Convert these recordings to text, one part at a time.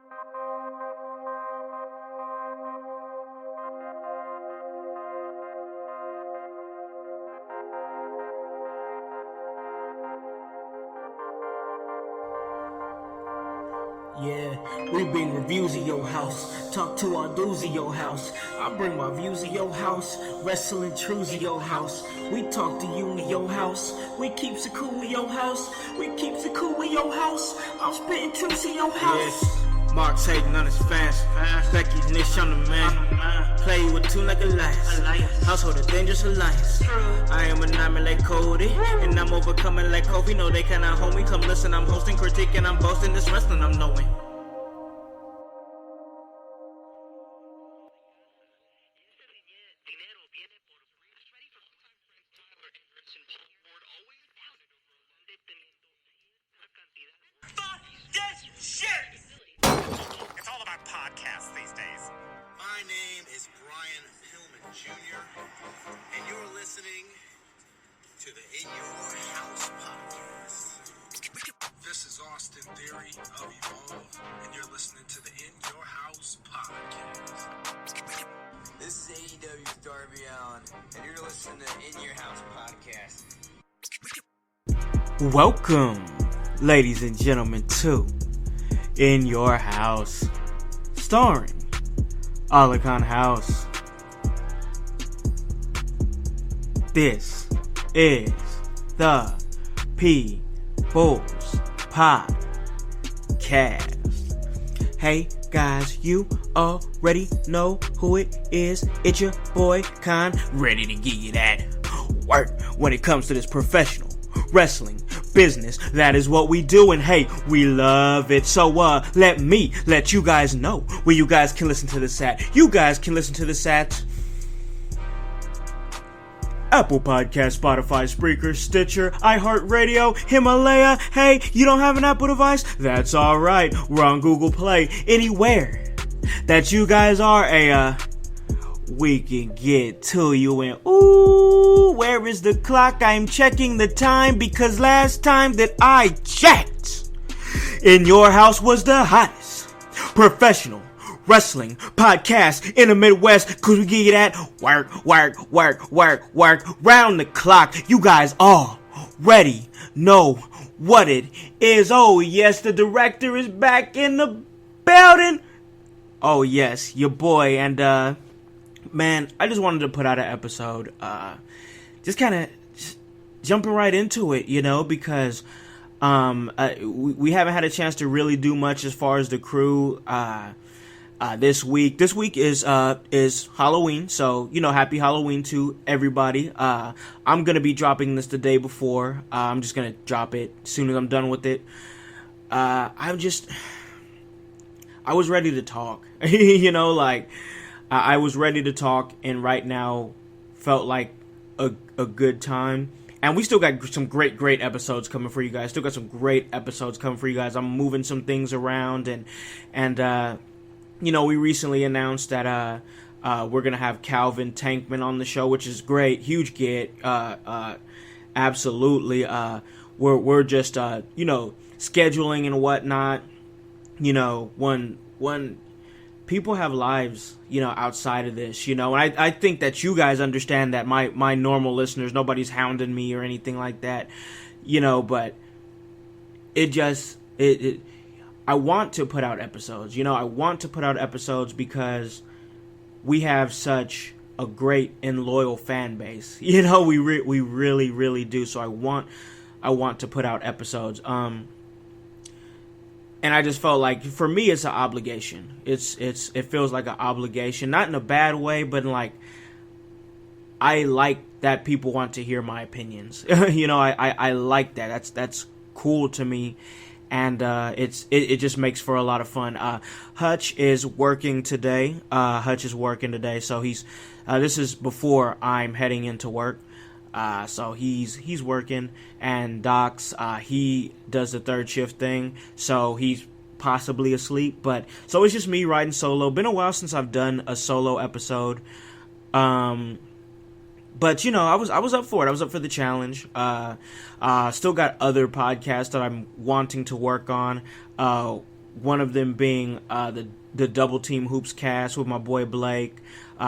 Yeah, we bring reviews of your house, talk to our dudes of your house. I bring my views of your house, wrestling truths of your house. We talk to you in your house, we keeps it cool in your house, we keeps it cool in your house. I'm spitting truths in your house. Yeah. Mark's hating on his fans, Becky's niche on the man. Play with two like a lion, household a dangerous alliance. I am a nightmare like Cody, and I'm overcoming like Kobe. No, they cannot hold me. Come listen, I'm hosting, critiquing, I'm boasting. This wrestling I'm knowing. Fuck this shit! It's all about podcasts these days. My name is Brian Pillman Jr., and you're listening to the In Your House podcast. This is Austin Theory of Evolve, and you're listening to the In Your House podcast. This is AEW's Darby Allin, and you're listening to In Your House podcast. Welcome, ladies and gentlemen, to In Your House, starring Alakan House. This is the People's Podcast. Hey guys, you already know who it is. It's your boy Khan, ready to give you that work when it comes to this professional wrestling business. That is what we do, and hey, we love it. So let me let you guys know where you guys can listen to this at. You guys can listen to this at Apple Podcast, Spotify, Spreaker, Stitcher, iHeartRadio, Himalaya. Hey, you don't have an Apple device? That's alright. We're on Google Play. Anywhere that you guys are, we can get to you. And ooh, where is the clock? I'm checking the time because last time that I checked, In Your House was the hottest professional wrestling podcast in the Midwest, cause we get that work, round the clock. You guys already know what it is. Oh yes, the director is back in the building. Oh yes, your boy. And man, I just wanted to put out an episode, just kind of jumping right into it, you know, because we haven't had a chance to really do much as far as the crew this week. This week is Halloween, so you know, happy Halloween to everybody. I'm gonna be dropping this the day before. I'm just gonna drop it as soon as I'm done with it. I was ready to talk, you know, like I was ready to talk, and right now felt like a good time. And we still got some great episodes coming for you guys. Still got some great episodes coming for you guys. I'm moving some things around, and you know, we recently announced that we're gonna have Calvin Tankman on the show, which is great, huge get. Absolutely. We're just you know, scheduling and whatnot. You know, when people have lives, you know, outside of this, you know, and I think that you guys understand that. My normal listeners, nobody's hounding me or anything like that, you know, but it I want to put out episodes, you know, I want to put out episodes because we have such a great and loyal fan base, you know, we really do. So I want to put out episodes, and I just felt like, for me, it's an obligation. It feels like an obligation, not in a bad way, but like, I like that people want to hear my opinions. You know, I like that. That's cool to me, and it just makes for a lot of fun. Hutch is working today. So he's this is before I'm heading into work. So he's working, and Doc's he does the third shift thing, so he's possibly asleep. But so it's just me riding solo. Been a while since I've done a solo episode. But you know, I was up for it. I was up for the challenge. Still got other podcasts that I'm wanting to work on. one of them being the Double Team Hoops cast with my boy Blake.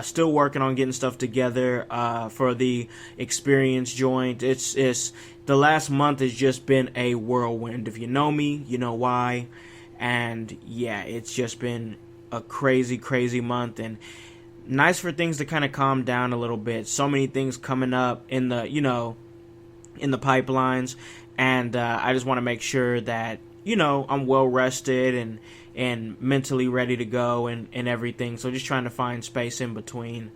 Still working on getting stuff together for the Experience joint. It's the last month has just been a whirlwind. If you know me, you know why. And yeah, it's just been a crazy, crazy month, and nice for things to kind of calm down a little bit. So many things coming up in the, in the pipelines, and I just want to make sure that, I'm well rested and mentally ready to go and everything. So just trying to find space in between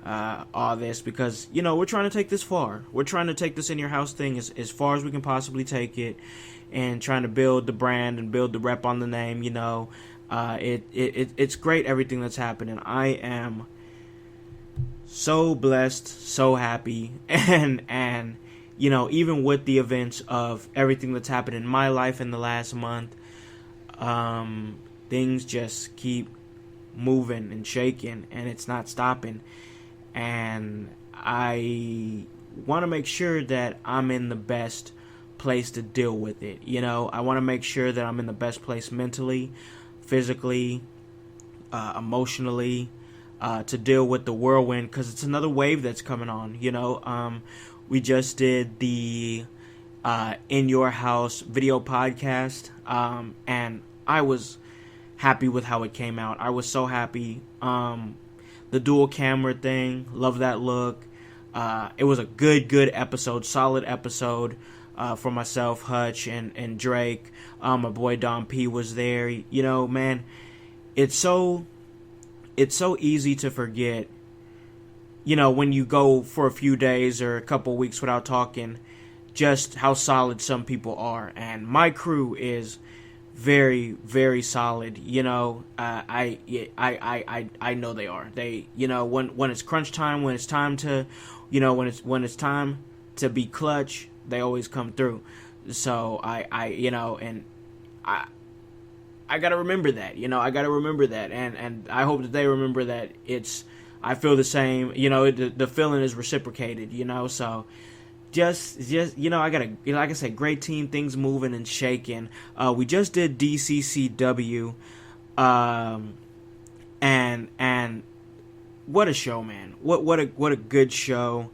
all this, because, we're trying to take this far. We're trying to take this In Your House thing as far as we can possibly take it, and trying to build the brand and build the rep on the name. It's great, everything that's happening. I am so blessed, so happy, and even with the events of everything that's happened in my life in the last month, things just keep moving and shaking, and it's not stopping. And I want to make sure that I'm in the best place to deal with it. I want to make sure that I'm in the best place mentally, physically, emotionally, to deal with the whirlwind, because it's another wave that's coming on. We just did the In Your House video podcast, and I was happy with how it came out. I was so happy. The dual camera thing, love that look. It was a good episode, solid episode. For myself, Hutch, and Drake. My boy Don P was there. Man, it's so easy to forget, when you go for a few days or a couple weeks without talking, just how solid some people are. And my crew is very, very solid. I know they are. They, when it's crunch time, when it's time to, when it's time to be clutch, they always come through. So I gotta remember that. I gotta remember that, and I hope that they remember that. I feel the same. The feeling is reciprocated. So just I gotta, like I said, great team, things moving and shaking. We just did DCCW, and what a show, man! What a good show.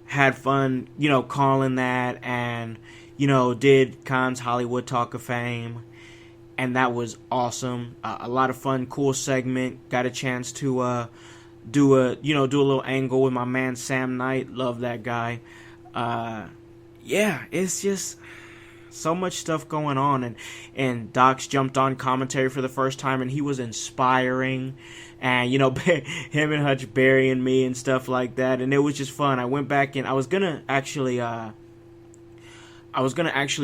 Had fun, calling that, and, did Khan's Hollywood Talk of Fame, and that was awesome. A lot of fun, cool segment. Got a chance to do a little angle with my man Sam Knight. Love that guy. Yeah, it's just so much stuff going on, and Docs jumped on commentary for the first time, and he was inspiring. And, him and Hutch burying me and stuff like that. And it was just fun. I went back and I was going to actually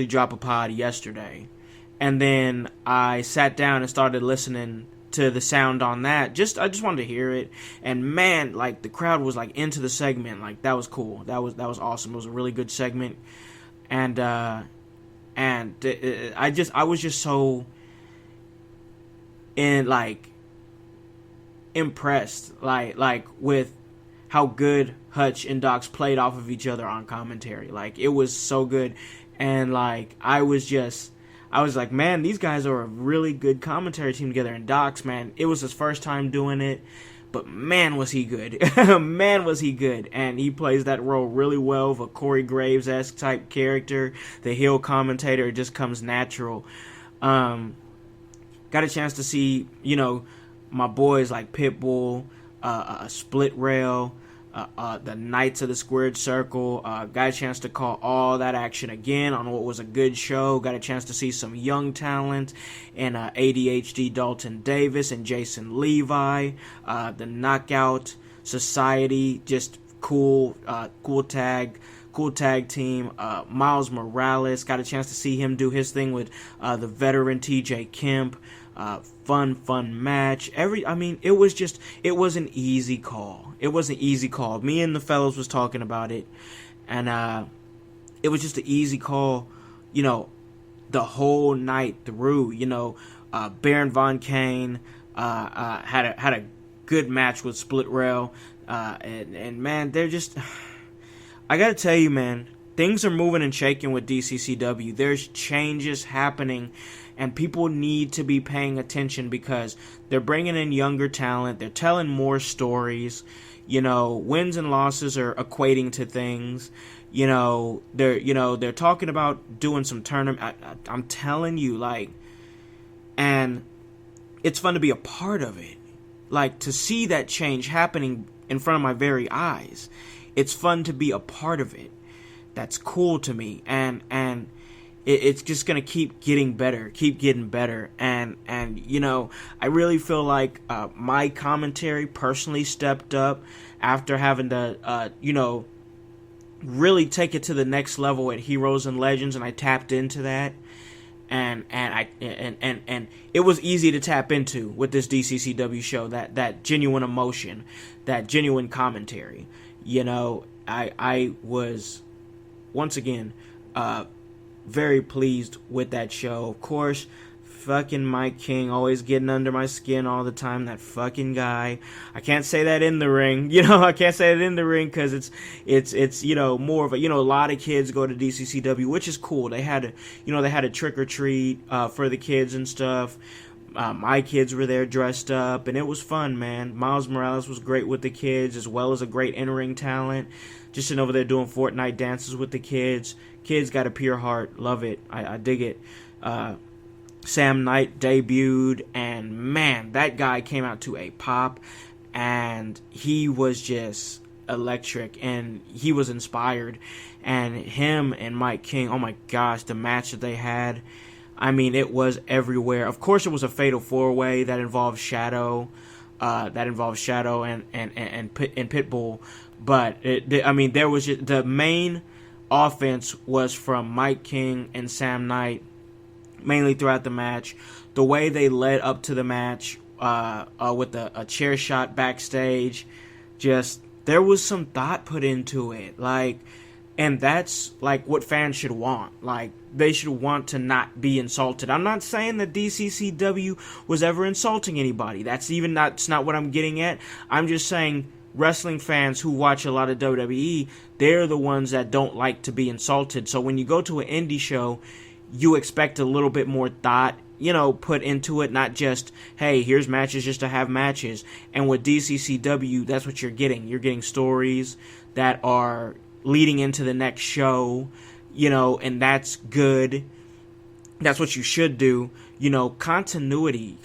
drop a pod yesterday. And then I sat down and started listening to the sound on that. I just wanted to hear it. And man, like, the crowd was like into the segment. Like, that was cool. That was awesome. It was a really good segment. And I was just so impressed, like with how good Hutch and Docs played off of each other on commentary. Like, it was so good, and like I was like, man, these guys are a really good commentary team together. And Docs, man, it was his first time doing it, but man, was he good. Man, was he good. And he plays that role really well of a Corey Graves-esque type character. The heel commentator, just comes natural. Got a chance to see, my boys like Pitbull, Split Rail, the Knights of the Squared Circle. Got a chance to call all that action again on what was a good show. Got a chance to see some young talent and ADHD Dalton Davis and Jason Levi. The Knockout Society, just cool tag team. Miles Morales, got a chance to see him do his thing with the veteran TJ Kemp. Fun match. It was an easy call. It was an easy call. Me and the fellows was talking about it, and it was just an easy call, the whole night through. Baron Von Kane had a good match with Split Rail, and man, they're just, I gotta tell you, man, things are moving and shaking with DCCW. There's changes happening, and people need to be paying attention because they're bringing in younger talent. They're telling more stories. Wins and losses are equating to things. They're talking about doing some tournament. I'm telling you, and it's fun to be a part of it. To see that change happening in front of my very eyes. It's fun to be a part of it. That's cool to me, and it's just gonna keep getting better, and I really feel like my commentary personally stepped up after having to really take it to the next level at Heroes and Legends, and I tapped into that, and it was easy to tap into with this DCCW show, that genuine emotion, that genuine commentary. I was, once again, very pleased with that show. Of course, fucking Mike King always getting under my skin all the time. That fucking guy. I can't say that in the ring. I can't say it in the ring because it's more of a, a lot of kids go to DCCW, which is cool. They had a trick or treat for the kids and stuff. My kids were there dressed up, and it was fun, man. Miles Morales was great with the kids, as well as a great in-ring talent. Just sitting over there doing Fortnite dances with the kids. Kids got a pure heart. Love it. I dig it. Sam Knight debuted, and man, that guy came out to a pop, and he was just electric, and he was inspired. And him and Mike King, oh my gosh, the match that they had, I mean, it was everywhere. Of course, it was a fatal four-way that involved Shadow, and Pitbull. But there was just, the main offense was from Mike King and Sam Knight, mainly throughout the match. The way they led up to the match, with a chair shot backstage, just there was some thought put into it, and that's what fans should want. They should want to not be insulted. I'm not saying that DCCW was ever insulting anybody. That's not what I'm getting at. I'm just saying wrestling fans who watch a lot of WWE, they're the ones that don't like to be insulted. So when you go to an indie show, you expect a little bit more thought, put into it, not just, hey, here's matches just to have matches. And with DCCW, that's what you're getting. You're getting stories that are leading into the next show, and that's good. That's what you should do. Continuity,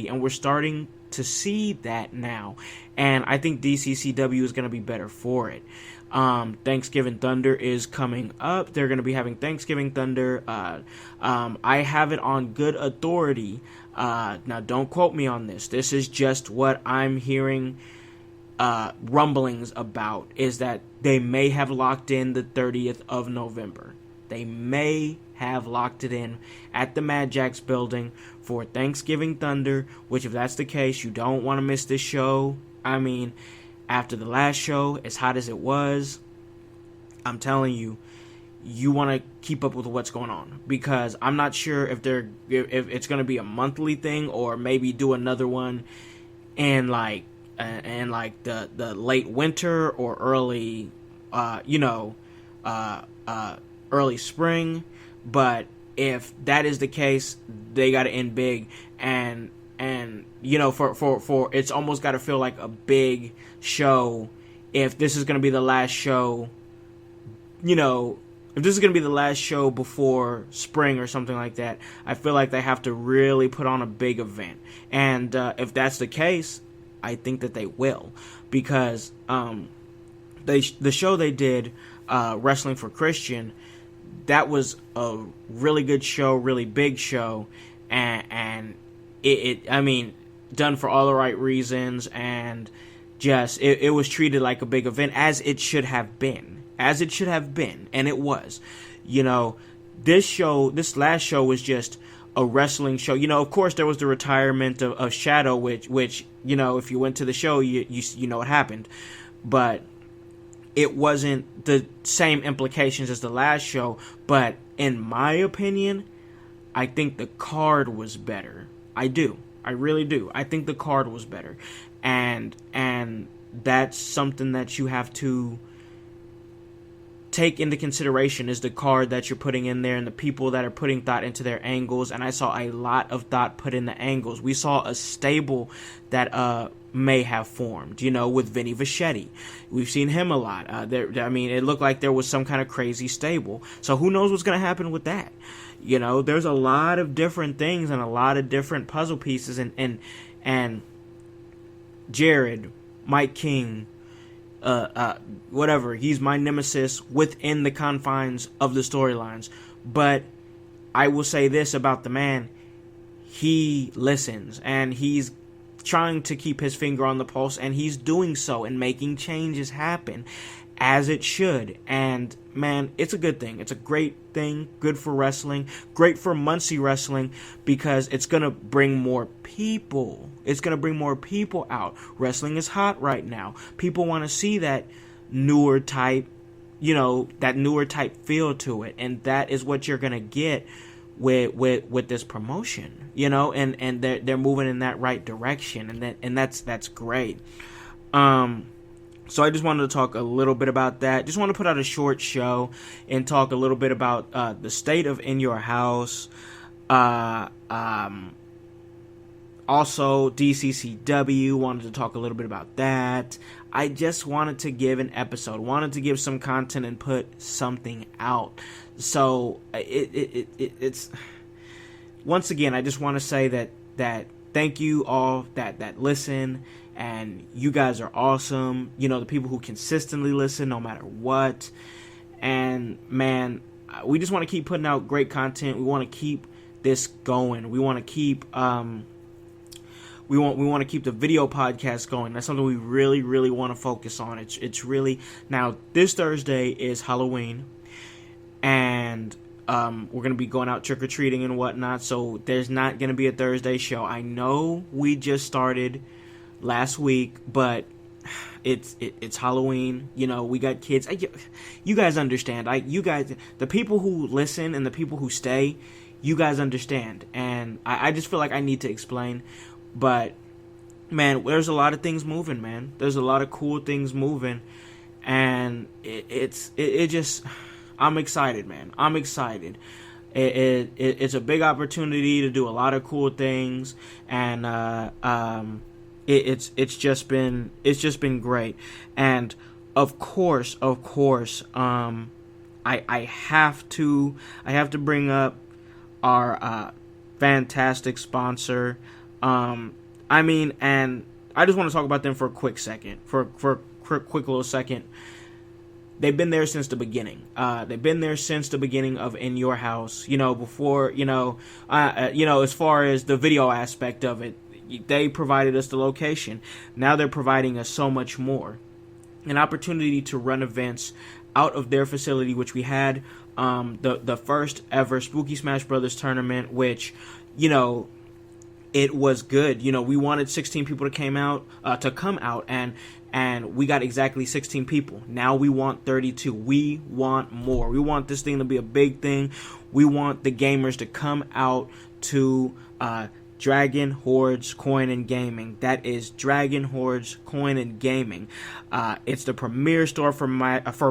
and we're starting to see that now. And I think DCCW is going to be better for it. Thanksgiving Thunder is coming up. They're going to be having Thanksgiving Thunder. I have it on good authority. Now, don't quote me on this. This is just what I'm hearing rumblings about, is that they may have locked in the 30th of November. They may have locked it in at the Mad Jack's building for Thanksgiving Thunder, which, if that's the case, you don't want to miss this show. I mean, after the last show, as hot as it was, I'm telling you, you want to keep up with what's going on, because I'm not sure if it's going to be a monthly thing, or maybe do another one in the late winter or early early spring. But if that is the case, they got to end big, and for it's almost got to feel like a big show. If this is going to be the last show, if this is going to be the last show before spring or something like that, I feel like they have to really put on a big event. And if that's the case, I think that they will, because the show they did, Wrestling for Christian, that was a really good show, really big show, and it done for all the right reasons, and just it was treated like a big event, as it should have been, and it was. This last show was just a wrestling show. Of course, there was the retirement of Shadow, which if you went to the show, you know what happened, but it wasn't the same implications as the last show. But in my opinion, I think the card was better. I really do. I think the card was better, and that's something that you have to take into consideration is the card that you're putting in there and the people that are putting thought into their angles. And I saw a lot of thought put in the angles. We saw a stable that may have formed, with Vinny Vachetti. We've seen him a lot. It looked like there was some kind of crazy stable. So who knows what's going to happen with that? There's a lot of different things and a lot of different puzzle pieces. And Jared, Mike King, whatever, he's my nemesis within the confines of the storylines. But I will say this about the man: he listens, and he's trying to keep his finger on the pulse, and he's doing so and making changes happen as it should. And man, it's a good thing. It's a great thing. Good for wrestling. Great for Muncie wrestling, because it's going to bring more people. It's going to bring more people out. Wrestling is hot right now. People want to see that newer type, feel to it. And that is what you're going to get with this promotion, and they're moving in that right direction, and that's great. So I just wanted to talk a little bit about that. Just want to put out a short show and talk a little bit about the state of In Your House. Also, DCCW, wanted to talk a little bit about that. I just wanted to give an episode, wanted to give some content and put something out. So it's once again, I just want to say that thank you all that listen, and you guys are awesome. The people who consistently listen no matter what. And man, we just want to keep putting out great content. We want to keep this going. We want to keep we want to keep the video podcast going. That's something we really, really want to focus on. It's really, now this Thursday is Halloween, and we're going to be going out trick-or-treating and whatnot, so there's not going to be a Thursday show. I know we just started last week, but it's Halloween. We got kids. You guys understand. The people who listen and the people who stay, you guys understand. And I just feel like I need to explain. But man, there's a lot of things moving, man. There's a lot of cool things moving, and it just, I'm excited, man. I'm excited. It's a big opportunity to do a lot of cool things, and it's just been great. And of course, I have to bring up our fantastic sponsor. And I just want to talk about them for a quick second, for a quick little second. They've been there since the beginning. They've been there since the beginning of In Your House. Before, as far as the video aspect of it, they provided us the location. Now they're providing us so much more. An opportunity to run events out of their facility, which we had the first ever Spooky Smash Brothers tournament, which, it was good. We wanted 16 people to come out, and we got exactly 16 people. Now we want 32. We want more. We want this thing to be a big thing. We want the gamers to come out to Dragon Hordes Coin and Gaming. That is Dragon Hordes Coin and Gaming. It's the premier store for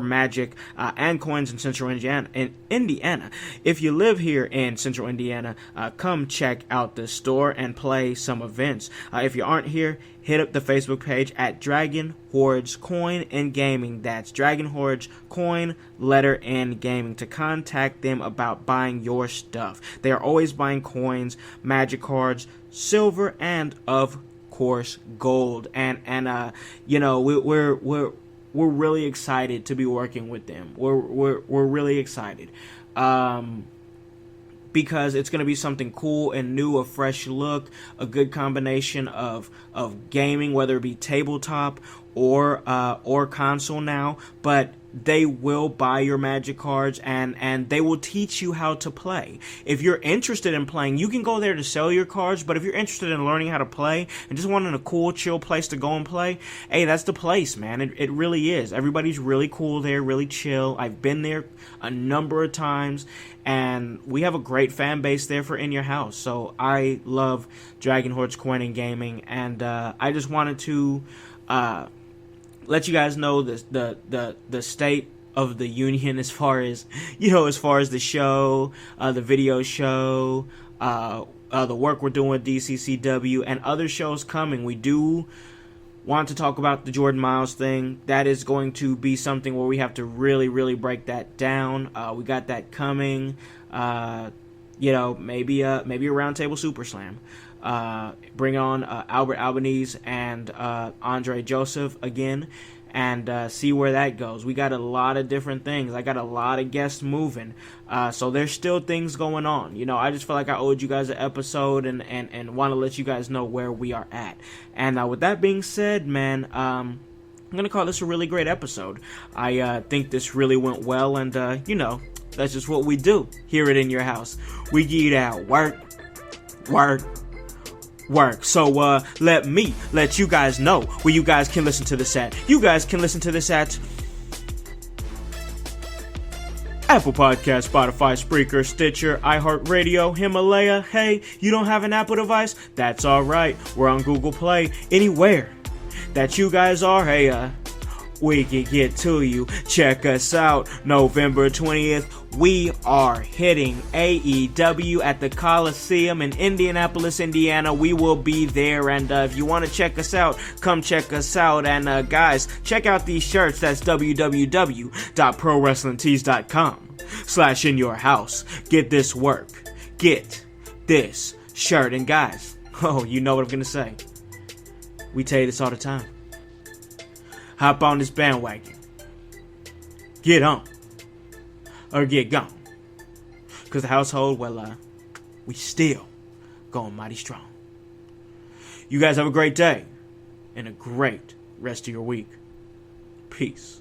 Magic and coins in Central Indiana. If you live here in Central Indiana, come check out this store and play some events. If you aren't here, hit up the Facebook page at Dragon Hordes Coin and Gaming. That's Dragon Hordes Coin, letter and Gaming, to contact them about buying your stuff. They are always buying coins, magic cards, silver, and of course gold. And we're really excited to be working with them. We're really excited. Because it's going to be something cool and new, a fresh look, a good combination of gaming, whether it be tabletop or console now. But they will buy your Magic cards, and they will teach you how to play. If you're interested in playing, you can go there to sell your cards, but if you're interested in learning how to play and just wanting a cool, chill place to go and play, hey, that's the place, man. It really is. Everybody's really cool there, really chill. I've been there a number of times, and we have a great fan base there for In Your House. So I love Dragon Hordes Coin and Gaming, and I just wanted to let you guys know the state of the union as far as, as far as the show, the video show, the work we're doing with DCCW and other shows coming. We do want to talk about the Jordan Miles thing. That is going to be something where we have to really, really break that down. We got that coming. Maybe a roundtable super slam. Bring on Albert Albanese and Andre Joseph again, and see where that goes. We got a lot of different things. I got a lot of guests moving. So there's still things going on. I just feel like I owed you guys an episode and want to let you guys know where we are at. And with that being said, man, I'm going to call this a really great episode. I think this really went well, and, that's just what we do here at In Your House. We get out work. So let you guys know where you guys can listen to this at. You guys can listen to this at Apple Podcast, Spotify, Spreaker, Stitcher, iHeartRadio, Himalaya. Hey, you don't have an Apple device? That's alright. We're on Google Play. Anywhere that you guys are, hey, we can get to you. Check us out. November 20th, we are hitting AEW at the Coliseum in Indianapolis, Indiana. We will be there, and if you want to check us out, come check us out. And guys, check out these shirts. That's www.prowrestlingtees.com/inyourhouse. Get this work. Get this shirt. And guys, you know what I'm gonna say. We tell you this all the time. Hop on this bandwagon. Get on. Or get gone. Because the household, we still going mighty strong. You guys have a great day. And a great rest of your week. Peace.